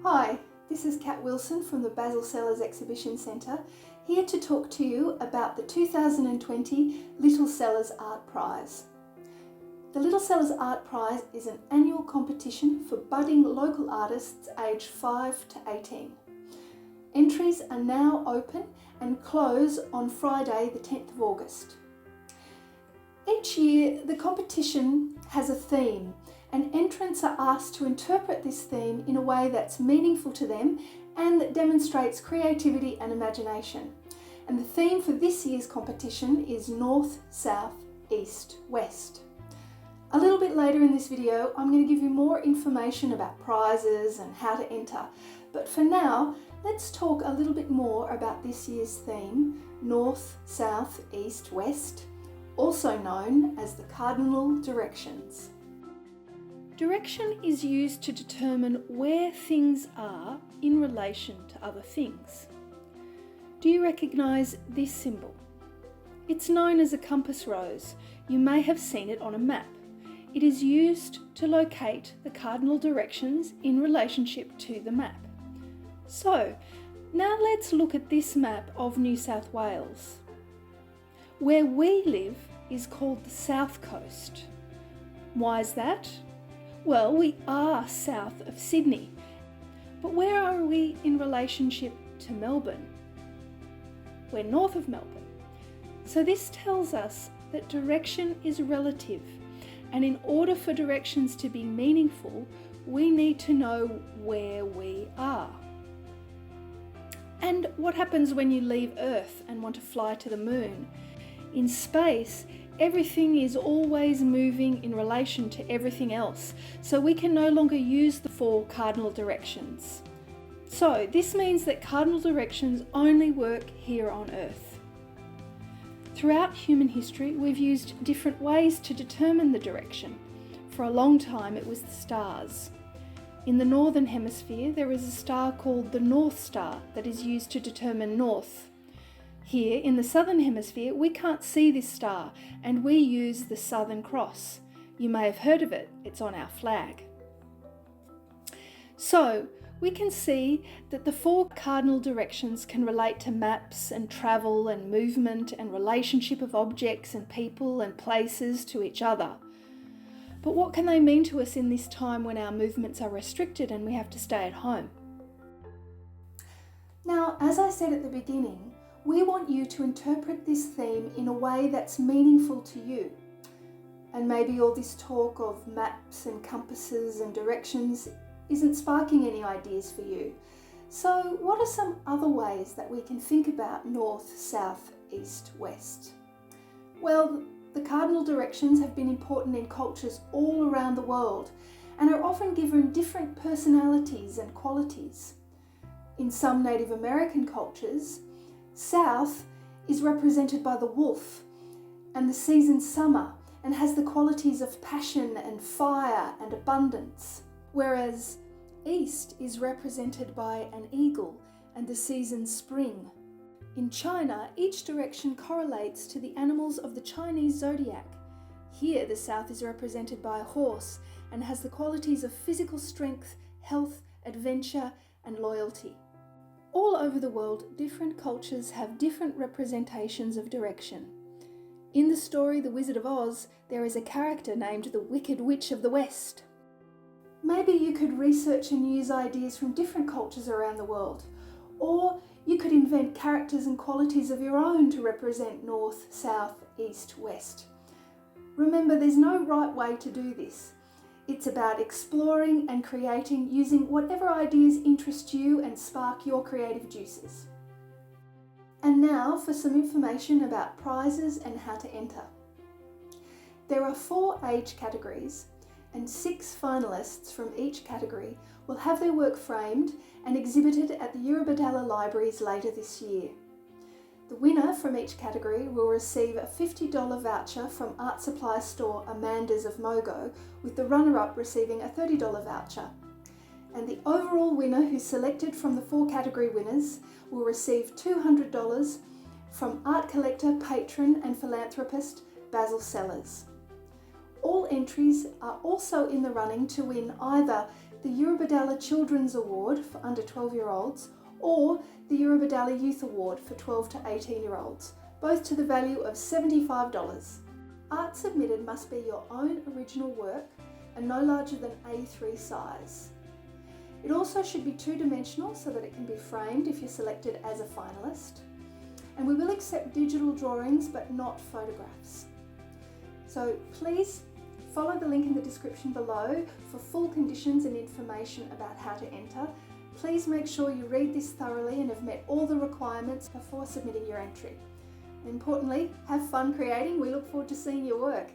Hi, this is Kat Wilson from the Basil Sellers Exhibition Centre, here to talk to you about the 2020 Little Sellers Art Prize. The Little Sellers Art Prize is an annual competition for budding local artists aged 5 to 18. Entries are now open and close on Friday the 10th of August. Each year the competition has a theme, and entrants are asked to interpret this theme in a way that's meaningful to them and that demonstrates creativity and imagination. And the theme for this year's competition is North, South, East, West. A little bit later in this video, I'm going to give you more information about prizes and how to enter. But for now, let's talk a little bit more about this year's theme, North, South, East, West, also known as the Cardinal Directions. Direction is used to determine where things are in relation to other things. Do you recognise this symbol? It's known as a compass rose. You may have seen it on a map. It is used to locate the cardinal directions in relationship to the map. So, now let's look at this map of New South Wales. Where we live is called the South Coast. Why is that? Well, we are south of Sydney, but where are we in relationship to Melbourne? We're north of Melbourne. So this tells us that direction is relative, and in order for directions to be meaningful, we need to know where we are. And what happens when you leave Earth and want to fly to the moon? In space, everything is always moving in relation to everything else, so we can no longer use the 4 cardinal directions. So this means that cardinal directions only work here on Earth. Throughout human history, we've used different ways to determine the direction. For a long time, it was the stars. In the northern hemisphere, there is a star called the North Star that is used to determine north. Here in the southern hemisphere, we can't see this star, and we use the Southern Cross. You may have heard of it, it's on our flag. So, we can see that the 4 cardinal directions can relate to maps and travel and movement and relationship of objects and people and places to each other. But what can they mean to us in this time when our movements are restricted and we have to stay at home? Now, as I said at the beginning, we want you to interpret this theme in a way that's meaningful to you. And maybe all this talk of maps and compasses and directions isn't sparking any ideas for you. So what are some other ways that we can think about north, south, east, west? Well, the cardinal directions have been important in cultures all around the world and are often given different personalities and qualities. In some Native American cultures, south is represented by the wolf and the season summer and has the qualities of passion and fire and abundance, whereas east is represented by an eagle and the season spring. In China, each direction correlates to the animals of the Chinese zodiac. Here, the south is represented by a horse and has the qualities of physical strength, health, adventure, and loyalty. All over the world, different cultures have different representations of direction. In the story The Wizard of Oz, there is a character named the Wicked Witch of the West. Maybe you could research and use ideas from different cultures around the world, or you could invent characters and qualities of your own to represent north, south, east, west. Remember, there's no right way to do this. It's about exploring and creating using whatever ideas interest you and spark your creative juices. And now for some information about prizes and how to enter. There are 4 age categories, and 6 finalists from each category will have their work framed and exhibited at the Eurobodalla Libraries later this year. The winner from each category will receive a $50 voucher from art supply store Amanda's of Mogo, with the runner-up receiving a $30 voucher. And the overall winner, who's selected from the 4 category winners, will receive $200 from art collector, patron and philanthropist Basil Sellers. All entries are also in the running to win either the Eurobadala Children's Award for under 12-year-olds or the Eurobadala Youth Award for 12 to 18-year-olds, both to the value of $75. Art submitted must be your own original work and no larger than A3 size. It also should be two-dimensional so that it can be framed if you're selected as a finalist. And we will accept digital drawings but not photographs. So please follow the link in the description below for full conditions and information about how to enter. Please make sure you read this thoroughly and have met all the requirements before submitting your entry. And importantly, have fun creating. We look forward to seeing your work.